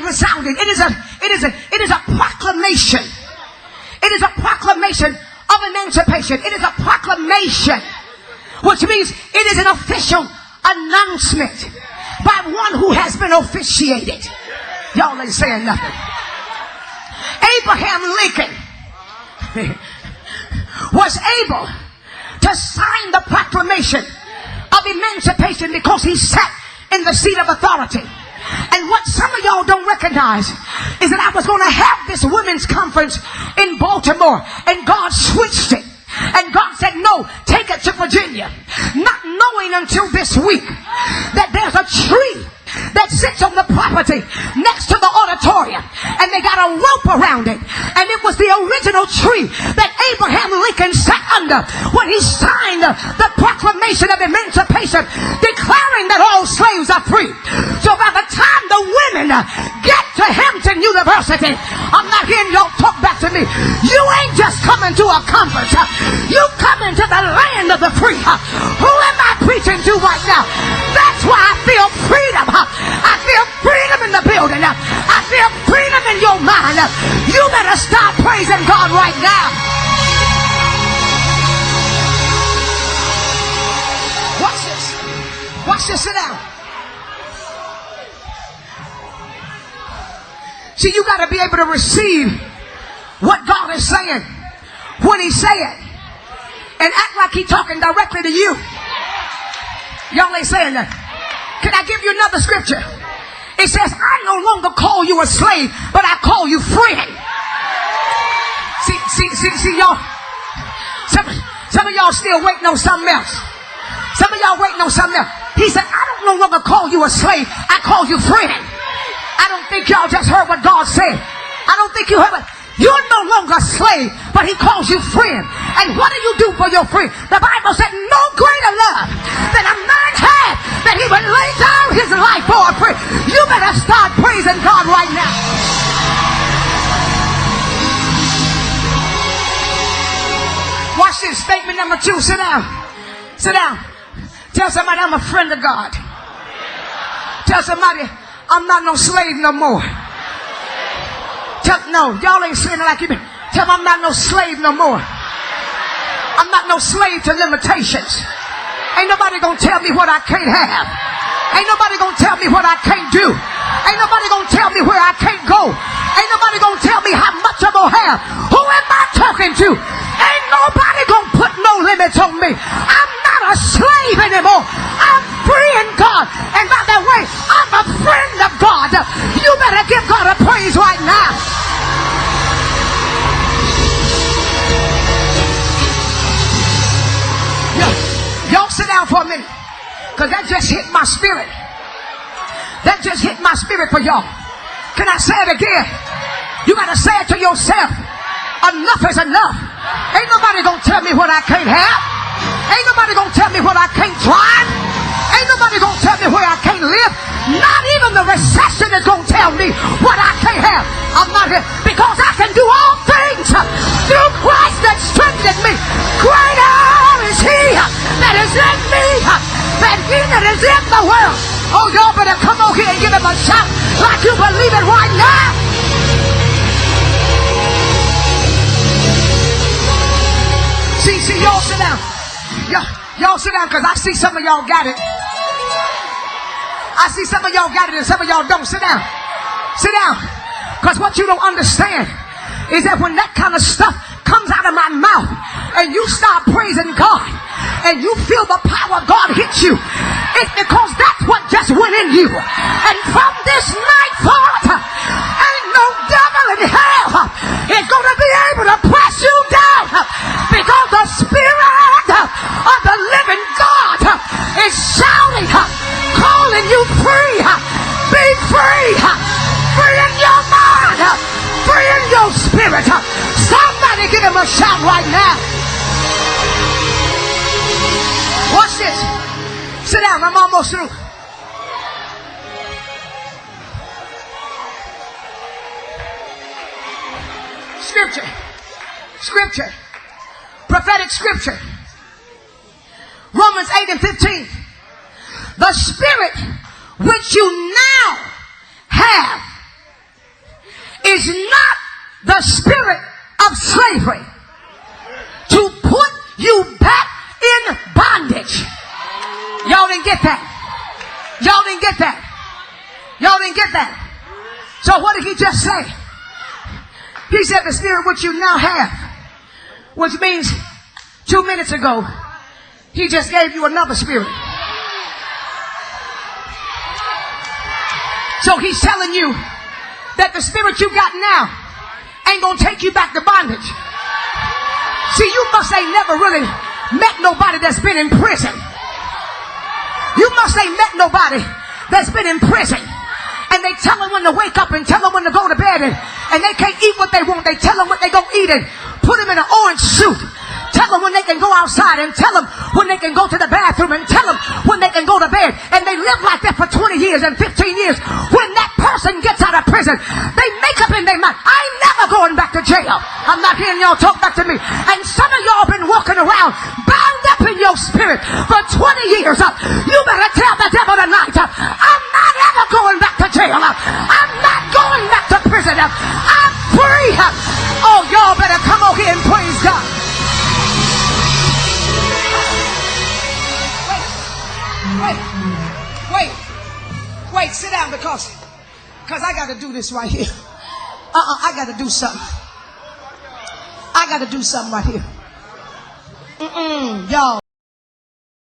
resounding. It is a proclamation. It is a proclamation of emancipation. It is a proclamation, which means it is an official announcement by one who has been officiated. Y'all ain't saying nothing. Abraham Lincoln was able to sign the proclamation of emancipation because he sat in the seat of authority. And what some of y'all don't recognize is that I was going to have this women's conference in Baltimore, and God switched it. And God said, no, take it to Virginia. Not knowing until this week that there's a tree that sits on the property next to the auditorium, and they got a rope around it, and it was the original tree that Abraham Lincoln sat under when he signed the Proclamation of Emancipation, declaring that all slaves are free. So by the time the women get to Hampton University, I'm not hearing y'all talk back to me. You ain't just coming to a conference, you coming to the land of the free. Who am I preaching to right now? That's why I feel freedom. I feel freedom in the building. I feel freedom in your mind. You better start praising God right now. Watch this. Watch this. Sit down. See, you got to be able to receive what God is saying when He say it, and act like He's talking directly to you. Y'all ain't saying that. Can I give you another scripture? It says, I no longer call you a slave, but I call you friend. See, y'all. Some of y'all still waiting on something else. Some of y'all waiting on something else. He said, I don't no longer call you a slave, I call you friend. I don't think y'all just heard what God said. I don't think you heard it. You're no longer a slave, but He calls you friend. And what do you do for your friend? The Bible said, no greater love than a man had, that he would lay down his life for a friend. You better start praising God right now. Watch this. Statement number 2. Sit down. Sit down. Tell somebody, I'm a friend of God. Tell somebody, I'm not no slave no more. No, y'all ain't saying it like you mean. Tell them I'm not no slave no more. I'm not no slave to limitations. Ain't nobody gonna tell me what I can't have. Ain't nobody gonna tell me what I can't do. Ain't nobody gonna tell me where I can't go. Ain't nobody gonna tell me how much I'm gonna have. Who am I talking to? Ain't nobody gonna put no limits on me. I'm not a slave anymore. I'm free in God. And by the way, I'm a friend of God. You better give God a praise right now. Y'all sit down for a minute, because that just hit my spirit. That just hit my spirit for y'all. Can I say it again? You got to say it to yourself. Enough is enough. Ain't nobody going to tell me what I can't have. Ain't nobody going to tell me what I can't drive. Ain't nobody going to tell me where I can't live. Not even the recession is going to tell me what I can't have. I'm not here because I can do all things through Christ that strengthens me. Greater is He that is in me than he that is in the world. Oh, y'all better come over here and give Him a shout like you believe it right now. See, y'all sit down. Y'all sit down, because I see some of y'all got it. I see some of y'all got it and some of y'all don't. Sit down. Sit down. Because what you don't understand is that when that kind of stuff comes out of my mouth and you start praising God and you feel the power of God hit you, it's because that's what just went in you. And from this night forth, ain't no devil in hell is going to be able to press you down, because the Spirit of the living God is shouting, calling you free. Be free. Free in your mind. Free in your spirit. Somebody give Him a shout right now. Watch this. Sit down. I'm almost through. Scripture. Prophetic scripture. Romans 8 and 15. The Spirit which you now have is not the spirit of slavery to put you back in bondage. Y'all didn't get that. Y'all didn't get that. Y'all didn't get that. So what did he just say? He said the spirit which you now have, which means 2 minutes ago, he just gave you another spirit. So he's telling you that the spirit you got now ain't gonna take you back to bondage. See, you must ain't never really met nobody that's been in prison. You must ain't met nobody that's been in prison. And they tell them when to wake up and tell them when to go to bed, and they can't eat what they want. They tell them what they gonna eat and put them in an orange suit. Tell them when they can go outside, and tell them when they can go to the bathroom, and tell them when they can go to bed. And they live like that for 20 years and 15 years. When that person gets out of prison, they make up in their mind, I ain't never going back to jail. I'm not hearing y'all talk back to me. And some of y'all been walking around bound up in your spirit for 20 years. You better tell the devil tonight, I'm not ever going back to jail. I'm not going back to prison. I'm free. Oh, y'all better come over here and praise God. Wait, sit down because I got to do this right here. I got to do something. I got to do something right here. Y'all.